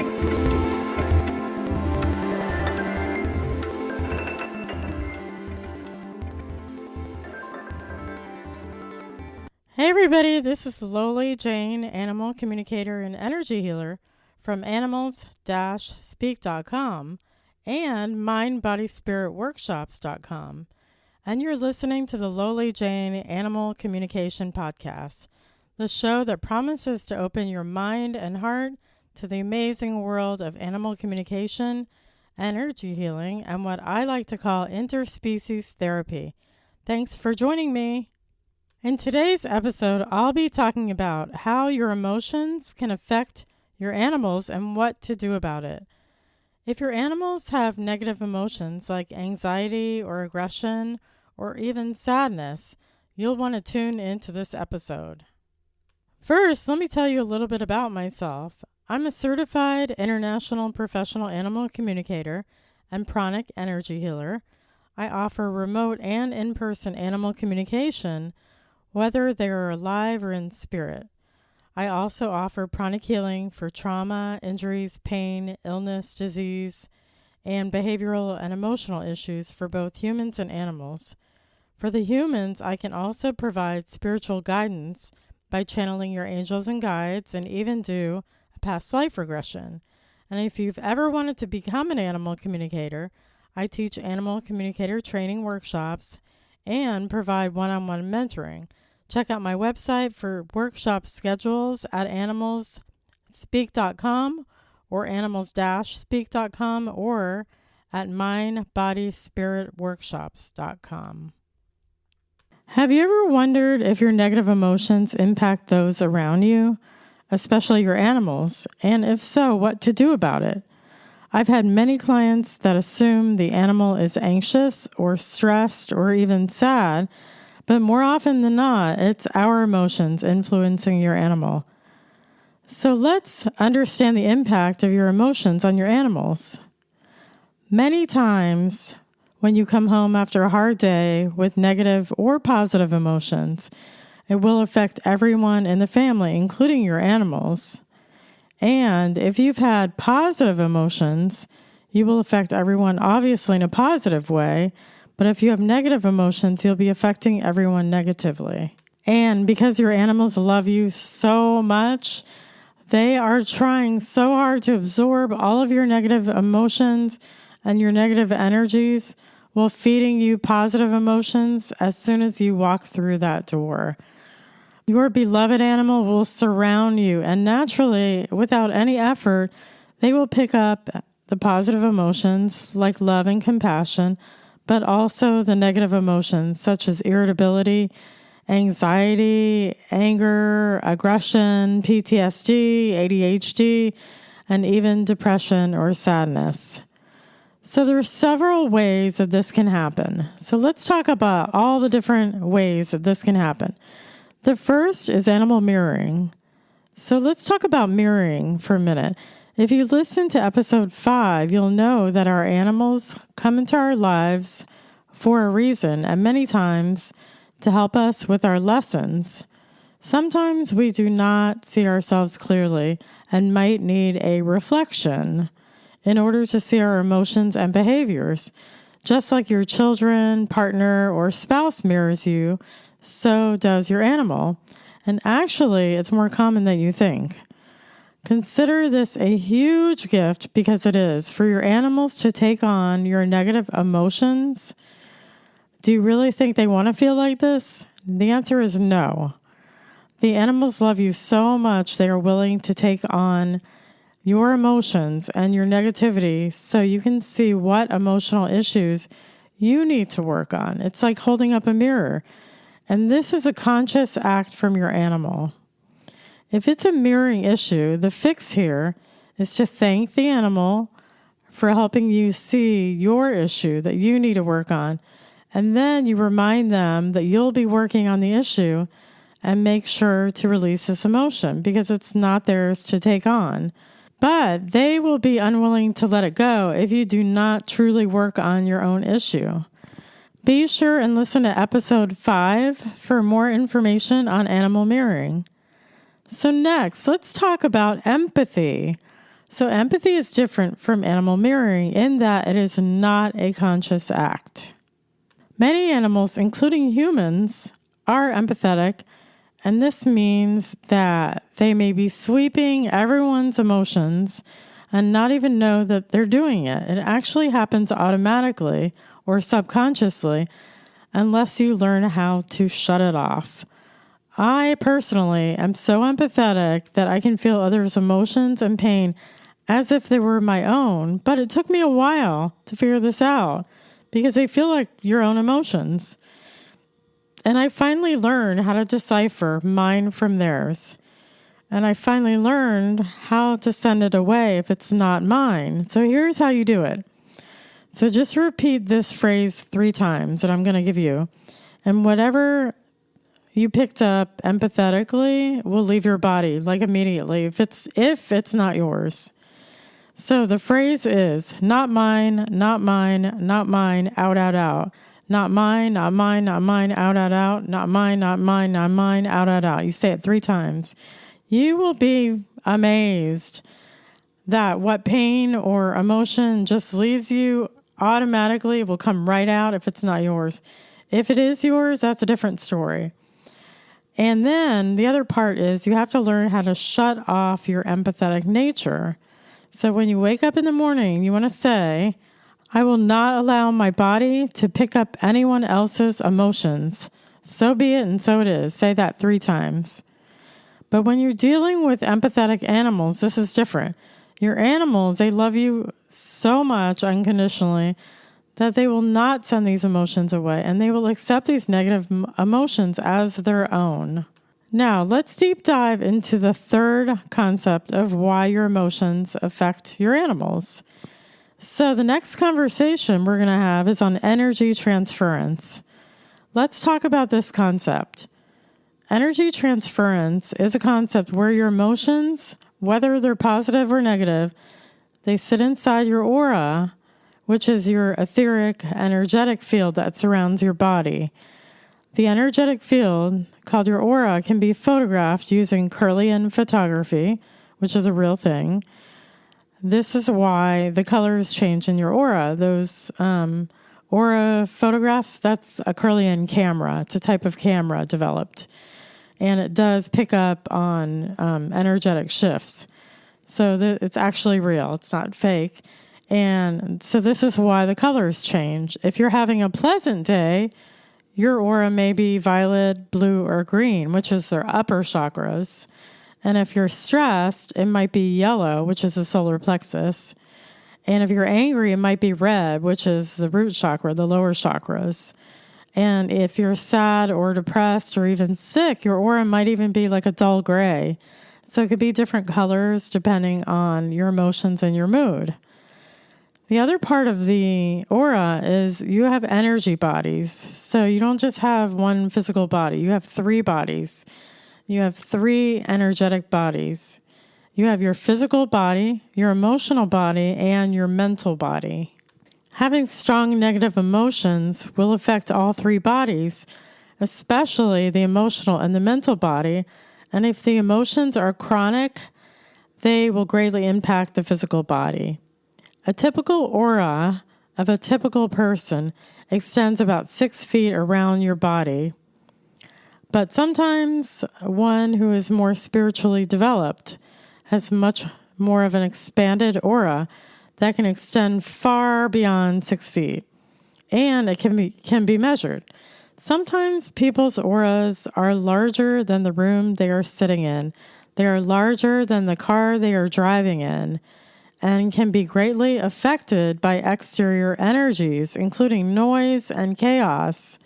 Hey everybody, this is Loli Jane, animal communicator and energy healer from animals-speak.com and mindbodyspiritworkshops.com. And you're listening to the Loli Jane Animal Communication Podcast, the show that promises to open your mind and heart to the amazing world of animal communication, energy healing, and what I like to call interspecies therapy. Thanks for joining me. In today's episode, I'll be talking about how your emotions can affect your animals and what to do about it. If your animals have negative emotions like anxiety or aggression or even sadness, you'll want to tune into this episode. First, let me tell you a little bit about myself. I'm a certified international professional animal communicator and pranic energy healer. I offer remote and in-person animal communication, whether they are alive or in spirit. I also offer pranic healing for trauma, injuries, pain, illness, disease, and behavioral and emotional issues for both humans and animals. For the humans, I can also provide spiritual guidance by channeling your angels and guides and even do a past life regression. And if you've ever wanted to become an animal communicator, I teach animal communicator training workshops and provide one-on-one mentoring. Check out my website for workshop schedules at animalsspeak.com or animals-speak.com or at mindbodyspiritworkshops.com. Have you ever wondered if your negative emotions impact those around you, especially your animals? And if so, what to do about it? I've had many clients that assume the animal is anxious or stressed or even sad, but more often than not, it's our emotions influencing your animal. So let's understand the impact of your emotions on your animals. Many times when you come home after a hard day with negative or positive emotions, it will affect everyone in the family, including your animals. And if you've had positive emotions, you will affect everyone obviously in a positive way. But if you have negative emotions, you'll be affecting everyone negatively. And because your animals love you so much, they are trying so hard to absorb all of your negative emotions and your negative energies while feeding you positive emotions as soon as you walk through that door. Your beloved animal will surround you, and naturally, without any effort, they will pick up the positive emotions like love and compassion, but also the negative emotions such as irritability, anxiety, anger, aggression, PTSD, ADHD, and even depression or sadness. So there are several ways that this can happen. So let's talk about all the different ways that this can happen. The first is animal mirroring. So let's talk about mirroring for a minute. If you listen to episode 5, you'll know that our animals come into our lives for a reason, and many times to help us with our lessons. Sometimes we do not see ourselves clearly and might need a reflection in order to see our emotions and behaviors. Just like your children, partner, or spouse mirrors you, so does your animal. And actually, it's more common than you think. Consider this a huge gift, because it is, for your animals to take on your negative emotions. Do you really think they want to feel like this? The answer is no. The animals love you so much they are willing to take on your emotions and your negativity so you can see what emotional issues you need to work on. It's like holding up a mirror. And this is a conscious act from your animal. If it's a mirroring issue, the fix here is to thank the animal for helping you see your issue that you need to work on. And then you remind them that you'll be working on the issue and make sure to release this emotion because it's not theirs to take on. But they will be unwilling to let it go if you do not truly work on your own issue. Be sure and listen to episode 5 for more information on animal mirroring. So next, let's talk about empathy. So empathy is different from animal mirroring in that it is not a conscious act. Many animals, including humans, are empathetic, and this means that they may be sweeping everyone's emotions and not even know that they're doing it. It actually happens automatically or subconsciously unless you learn how to shut it off. I personally am so empathetic that I can feel others' emotions and pain as if they were my own, but it took me a while to figure this out because they feel like your own emotions. And I finally learned how to decipher mine from theirs. And I finally learned how to send it away if it's not mine. So here's how you do it. So just repeat this phrase 3 times that I'm going to give you. And whatever you picked up empathetically will leave your body, like immediately, if it's not yours. So the phrase is, not mine, not mine, not mine, out, out, out. Not mine, not mine, not mine, out, out, out. Not mine, not mine, not mine, out, out, out. You say it 3 times. You will be amazed that what pain or emotion just leaves you automatically will come right out if it's not yours. If it is yours, that's a different story. And then the other part is you have to learn how to shut off your empathetic nature. So when you wake up in the morning, you want to say, I will not allow my body to pick up anyone else's emotions. So be it and so it is. Say that 3 times. But when you're dealing with empathetic animals, this is different. Your animals, they love you so much unconditionally that they will not send these emotions away, and they will accept these negative emotions as their own. Now, let's deep dive into the third concept of why your emotions affect your animals. So the next conversation we're going to have is on energy transference. Let's talk about this concept. Energy transference is a concept where your emotions, whether they're positive or negative, they sit inside your aura, which is your etheric, energetic field that surrounds your body. The energetic field, called your aura, can be photographed using Kirlian photography, which is a real thing. This is why the colors change in your aura. Those aura photographs, that's a Kirlian camera. It's a type of camera developed. And it does pick up on energetic shifts. So it's actually real. It's not fake. And so this is why the colors change. If you're having a pleasant day, your aura may be violet, blue, or green, which is their upper chakras. And if you're stressed, it might be yellow, which is the solar plexus. And if you're angry, it might be red, which is the root chakra, the lower chakras. And if you're sad or depressed or even sick, your aura might even be like a dull gray. So it could be different colors depending on your emotions and your mood. The other part of the aura is you have energy bodies. So you don't just have one physical body. You have 3 bodies. You have 3 energetic bodies. You have your physical body, your emotional body, and your mental body. Having strong negative emotions will affect all 3 bodies, especially the emotional and the mental body. And if the emotions are chronic, they will greatly impact the physical body. A typical aura of a typical person extends about 6 feet around your body. But sometimes one who is more spiritually developed has much more of an expanded aura that can extend far beyond 6 feet. And it can be measured. Sometimes people's auras are larger than the room they are sitting in. They are larger than the car they are driving in, and can be greatly affected by exterior energies, including noise and chaos.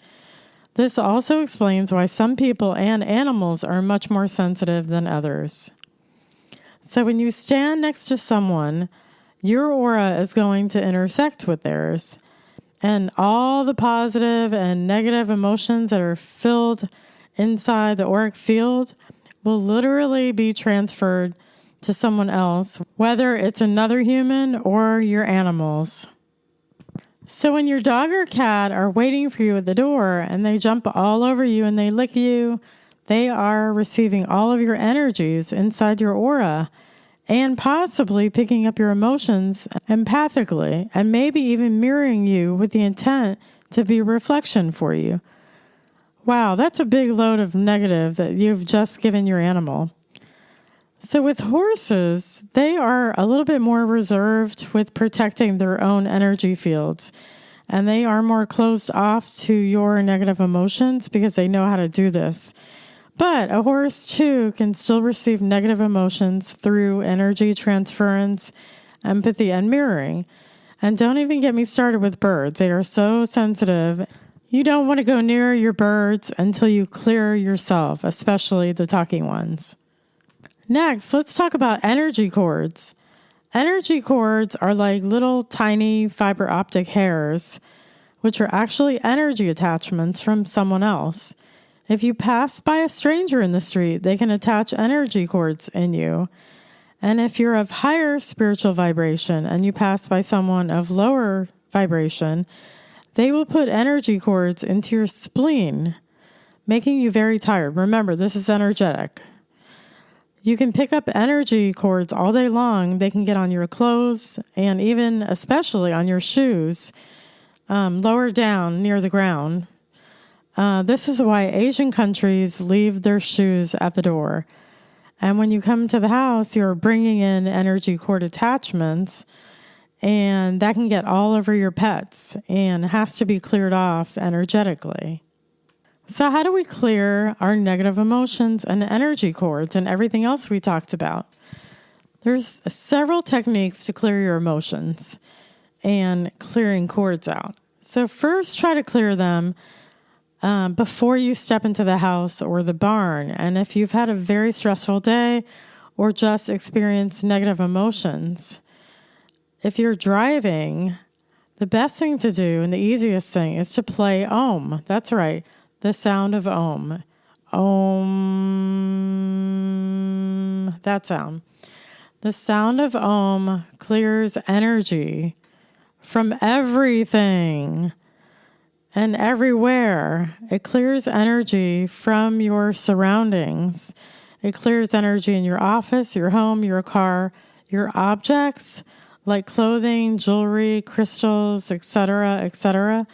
This also explains why some people and animals are much more sensitive than others. So when you stand next to someone, your aura is going to intersect with theirs, and all the positive and negative emotions that are filled inside the auric field will literally be transferred to someone else, whether it's another human or your animals. So when your dog or cat are waiting for you at the door and they jump all over you and they lick you, they are receiving all of your energies inside your aura. and possibly picking up your emotions empathically and maybe even mirroring you with the intent to be a reflection for you. Wow, that's a big load of negative that you've just given your animal. So with horses, they are a little bit more reserved with protecting their own energy fields, and they are more closed off to your negative emotions because they know how to do this. But a horse, too, can still receive negative emotions through energy transference, empathy, and mirroring. And don't even get me started with birds. They are so sensitive. You don't want to go near your birds until you clear yourself, especially the talking ones. Next, let's talk about energy cords. Energy cords are like little tiny fiber optic hairs, which are actually energy attachments from someone else. If you pass by a stranger in the street, they can attach energy cords in you. And if you're of higher spiritual vibration and you pass by someone of lower vibration, they will put energy cords into your spleen, making you very tired. Remember, this is energetic. You can pick up energy cords all day long. They can get on your clothes and even, especially on your shoes, lower down near the ground. This is why Asian countries leave their shoes at the door. And when you come to the house, you're bringing in energy cord attachments, and that can get all over your pets and has to be cleared off energetically. So how do we clear our negative emotions and energy cords and everything else we talked about? There's several techniques to clear your emotions and clearing cords out. So first, try to clear them before you step into the house or the barn. And if you've had a very stressful day or just experienced negative emotions, if you're driving, the best thing to do and the easiest thing is to play Om. That's right. The sound of Om. Om. That sound. The sound of Om clears energy from everything and everywhere. It clears energy from your surroundings. It clears energy in your office, your home, your car, your objects like clothing, jewelry, crystals, etc.,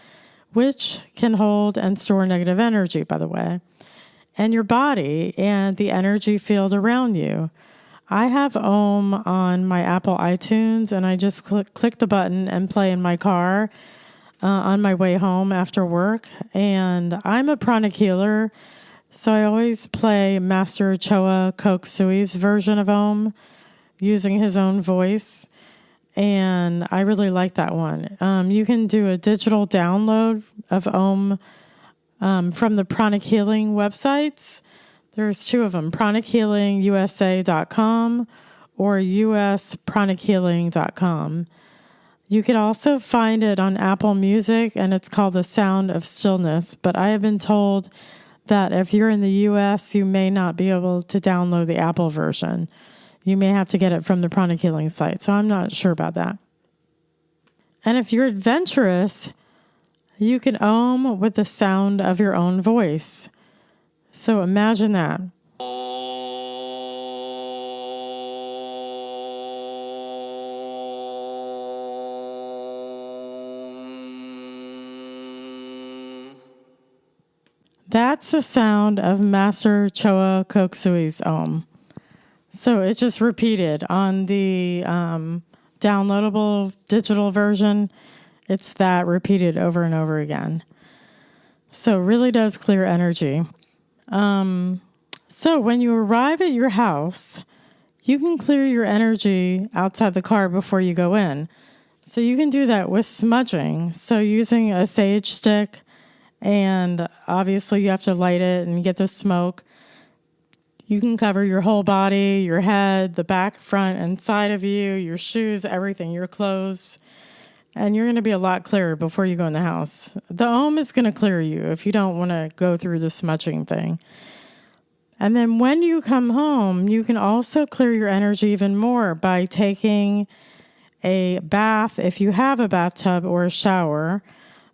which can hold and store negative energy, by the way, and your body and the energy field around you. I have Om on my Apple iTunes, and I just click the button and play in my car on my way home after work. And I'm a pranic healer, so I always play Master Choa Koksui's version of Om using his own voice. And I really like that one. You can do a digital download of Om from the Pranic Healing websites. There's two of them, pranichealingusa.com or uspranichealing.com. You can also find it on Apple Music, and it's called The Sound of Stillness. But I have been told that if you're in the U.S., you may not be able to download the Apple version. You may have to get it from the Pranic Healing site, so I'm not sure about that. And if you're adventurous, you can Om with the sound of your own voice. So imagine that. That's the sound of Master Choa Koksui's Om. So it just repeated on the downloadable digital version. It's that repeated over and over again. So it really does clear energy. So when you arrive at your house, you can clear your energy outside the car before you go in. So you can do that with smudging. So using a sage stick, and obviously you have to light it and get the smoke. You can cover your whole body, your head, the back, front, and side of you, your shoes, everything, your clothes. And you're going to be a lot clearer before you go in the house. The Om is going to clear you if you don't want to go through the smudging thing. And then when you come home, you can also clear your energy even more by taking a bath, if you have a bathtub or a shower,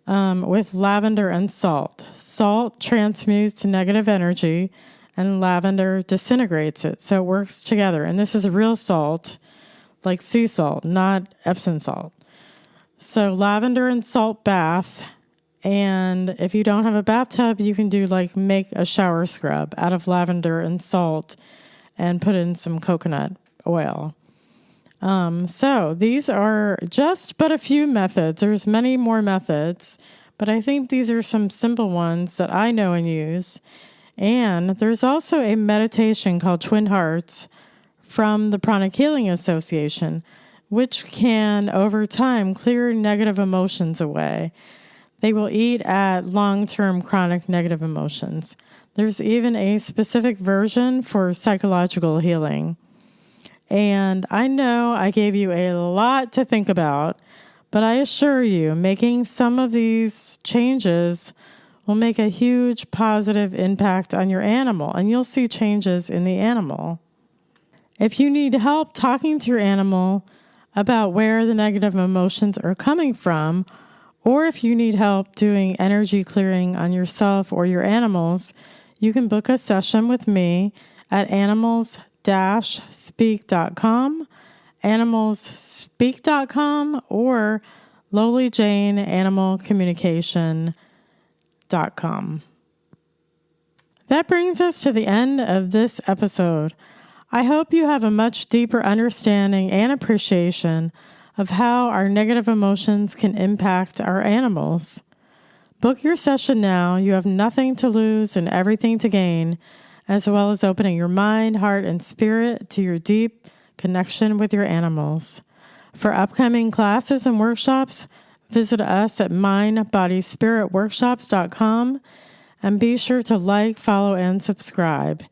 with lavender and salt. Salt transmutes negative energy, and lavender disintegrates it. So it works together. And this is a real salt, like sea salt, not Epsom salt. So lavender and salt bath. And if you don't have a bathtub, you can make a shower scrub out of lavender and salt and put in some coconut oil. So these are just but a few methods. There's many more methods, but I think these are some simple ones that I know and use. And there's also a meditation called Twin Hearts from the Pranic Healing Association, which can, over time, clear negative emotions away. They will eat at long-term chronic negative emotions. There's even a specific version for psychological healing. And I know I gave you a lot to think about, but I assure you, making some of these changes will make a huge positive impact on your animal, and you'll see changes in the animal. If you need help talking to your animal about where the negative emotions are coming from, or if you need help doing energy clearing on yourself or your animals, you can book a session with me at animals-speak.com, animalsspeak.com, or lowlyjaneanimalcommunication.com. That brings us to the end of this episode. I hope you have a much deeper understanding and appreciation of how our negative emotions can impact our animals. Book your session now. You have nothing to lose and everything to gain, as well as opening your mind, heart, and spirit to your deep connection with your animals. For upcoming classes and workshops, visit us at mindbodyspiritworkshops.com and be sure to like, follow, and subscribe.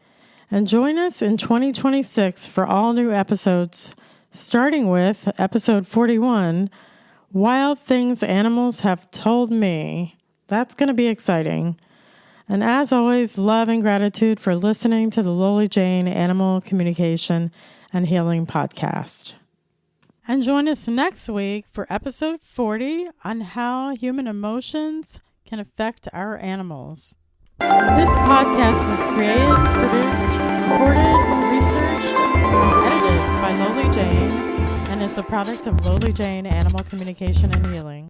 And join us in 2026 for all new episodes, starting with episode 41, Wild Things Animals Have Told Me. That's going to be exciting. And as always, love and gratitude for listening to the Lowly Jane Animal Communication and Healing Podcast. And join us next week for episode 40 on how human emotions can affect our animals. This podcast was created, produced, recorded, researched, and edited by Lowly Jane and is a product of Lowly Jane Animal Communication and Healing.